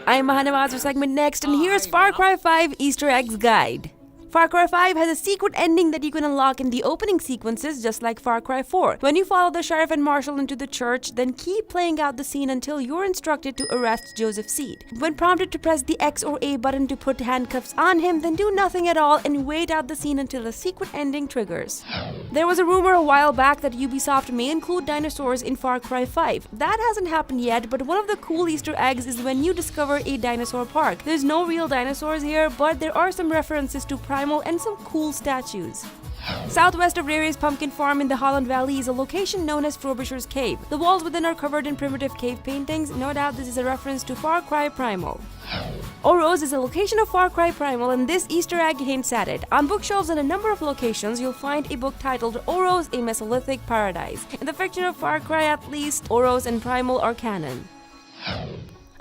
I'm Mahanawaz for segment next, and here's Far Cry 5 Easter Eggs Guide. Far Cry 5 has a secret ending that you can unlock in the opening sequences, just like Far Cry 4. When you follow the sheriff and marshal into the church, then keep playing out the scene until you're instructed to arrest Joseph Seed. When prompted to press the X or A button to put handcuffs on him, then do nothing at all and wait out the scene until the secret ending triggers. There was a rumor a while back that Ubisoft may include dinosaurs in Far Cry 5. That hasn't happened yet, but one of the cool Easter eggs is when you discover a dinosaur park. There's no real dinosaurs here, but there are some references to Primal and some cool statues. Southwest of Rary's pumpkin farm in the Holland Valley is a location known as Frobisher's Cave. The walls within are covered in primitive cave paintings. No doubt this is a reference to Far Cry Primal. OROS is a location of Far Cry Primal, and this Easter egg hints at it. On bookshelves in a number of locations, you'll find a book titled OROS, a Mesolithic Paradise. In the fiction of Far Cry, at least, OROS and Primal are canon.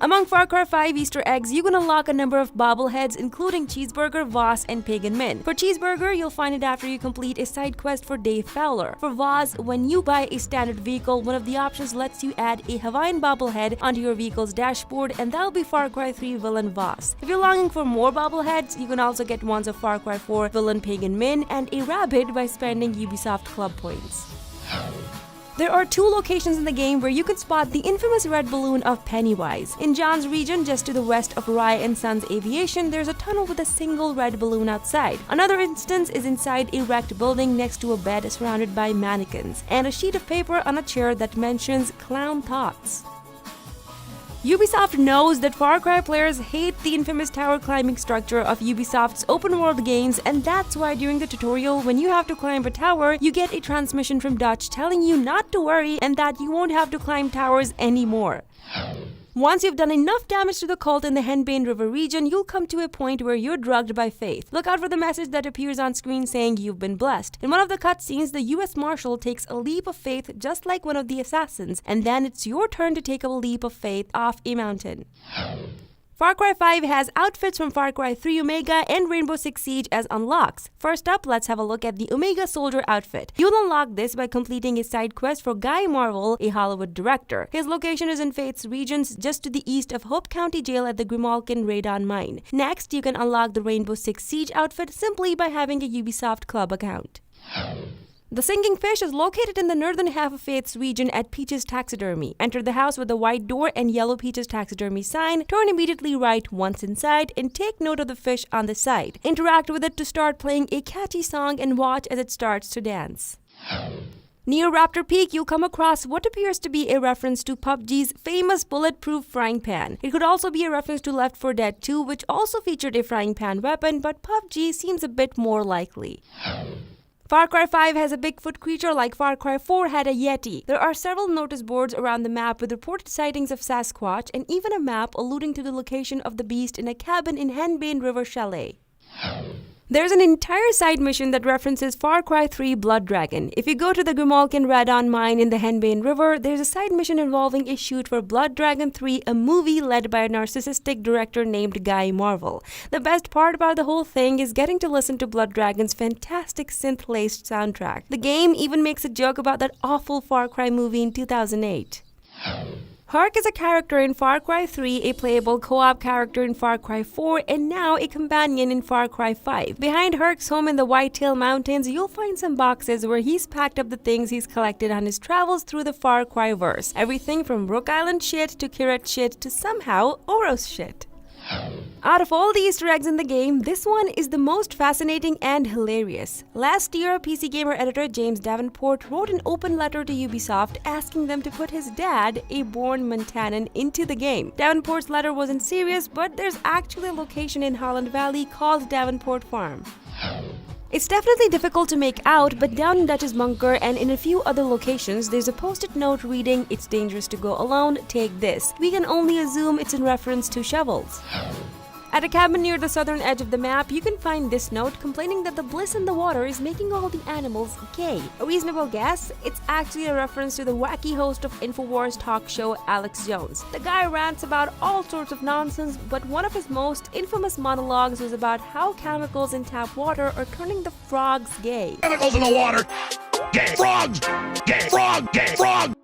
Among Far Cry 5 Easter eggs, you can unlock a number of bobbleheads, including Cheeseburger, Voss, and Pagan Min. For Cheeseburger, you'll find it after you complete a side quest for Dave Fowler. For Voss, when you buy a standard vehicle, one of the options lets you add a Hawaiian bobblehead onto your vehicle's dashboard, and that'll be Far Cry 3 villain Voss. If you're longing for more bobbleheads, you can also get ones of Far Cry 4 villain Pagan Min and a rabbit by spending Ubisoft Club points. There are two locations in the game where you can spot the infamous red balloon of Pennywise. In John's region, just to the west of Rye and Sons Aviation, there's a tunnel with a single red balloon outside. Another instance is inside a wrecked building next to a bed surrounded by mannequins, and a sheet of paper on a chair that mentions clown thoughts. Ubisoft knows that Far Cry players hate the infamous tower climbing structure of Ubisoft's open world games, and that's why during the tutorial, when you have to climb a tower, you get a transmission from Dutch telling you not to worry and that you won't have to climb towers anymore. Once you've done enough damage to the cult in the Henbane River region, you'll come to a point where you're drugged by faith. Look out for the message that appears on screen saying you've been blessed. In one of the cutscenes, the US Marshal takes a leap of faith just like one of the assassins, and then it's your turn to take a leap of faith off a mountain. Far Cry 5 has outfits from Far Cry 3 Omega and Rainbow Six Siege as unlocks. First up, let's have a look at the Omega Soldier outfit. You'll unlock this by completing a side quest for Guy Marvel, a Hollywood director. His location is in Faith's regions, just to the east of Hope County Jail at the Grimalkin Radon Mine. Next, you can unlock the Rainbow Six Siege outfit simply by having a Ubisoft Club account. The singing fish is located in the northern half of Faith's region at Peach's Taxidermy. Enter the house with the white door and yellow Peach's Taxidermy sign, turn immediately right once inside, and take note of the fish on the side. Interact with it to start playing a catchy song and watch as it starts to dance. Near Raptor Peak, you'll come across what appears to be a reference to PUBG's famous bulletproof frying pan. It could also be a reference to Left 4 Dead 2, which also featured a frying pan weapon, but PUBG seems a bit more likely. Far Cry 5 has a Bigfoot creature like Far Cry 4 had a Yeti. There are several notice boards around the map with reported sightings of Sasquatch, and even a map alluding to the location of the beast in a cabin in Henbane River Chalet. There's an entire side mission that references Far Cry 3 Blood Dragon. If you go to the Grimalkin Radon Mine in the Henbane River, there's a side mission involving a shoot for Blood Dragon 3, a movie led by a narcissistic director named Guy Marvel. The best part about the whole thing is getting to listen to Blood Dragon's fantastic synth-laced soundtrack. The game even makes a joke about that awful Far Cry movie in 2008. HURK is a character in Far Cry 3, a playable co-op character in Far Cry 4, and now a companion in Far Cry 5. Behind HURK's home in the Whitetail Mountains, you'll find some boxes where he's packed up the things he's collected on his travels through the Far Cry verse. Everything from Rook Island shit to Kirat shit to somehow OROS shit. Out of all the Easter eggs in the game, this one is the most fascinating and hilarious. Last year, PC Gamer editor James Davenport wrote an open letter to Ubisoft asking them to put his dad, a born Montanan, into the game. Davenport's letter wasn't serious, but there's actually a location in Holland Valley called Davenport Farm. It's definitely difficult to make out, but down in Dutch's bunker and in a few other locations, there's a post-it note reading, "It's dangerous to go alone, take this." We can only assume it's in reference to shovels. At a cabin near the southern edge of the map, you can find this note complaining that the bliss in the water is making all the animals gay. A reasonable guess? It's actually a reference to the wacky host of InfoWars talk show, Alex Jones. The guy rants about all sorts of nonsense, but one of his most infamous monologues was about how chemicals in tap water are turning the frogs gay. Chemicals in the water, gay. Frogs, gay. Frog, gay. Frog.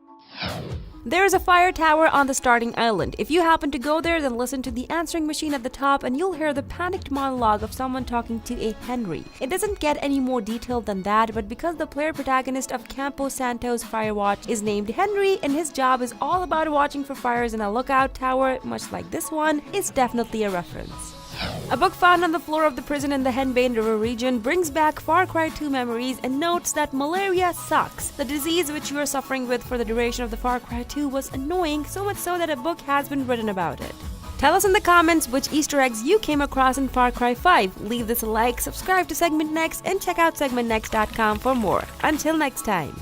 There is a fire tower on the starting island. If you happen to go there, then listen to the answering machine at the top and you'll hear the panicked monologue of someone talking to a Henry. It doesn't get any more detailed than that, but because the player protagonist of Campo Santo's Firewatch is named Henry and his job is all about watching for fires in a lookout tower, much like this one, it's definitely a reference. A book found on the floor of the prison in the Henbane River region brings back Far Cry 2 memories and notes that malaria sucks. The disease which you are suffering with for the duration of the Far Cry 2 was annoying, so much so that a book has been written about it. Tell us in the comments which Easter eggs you came across in Far Cry 5. Leave this a like, subscribe to Segment Next, and check out segmentnext.com for more. Until next time.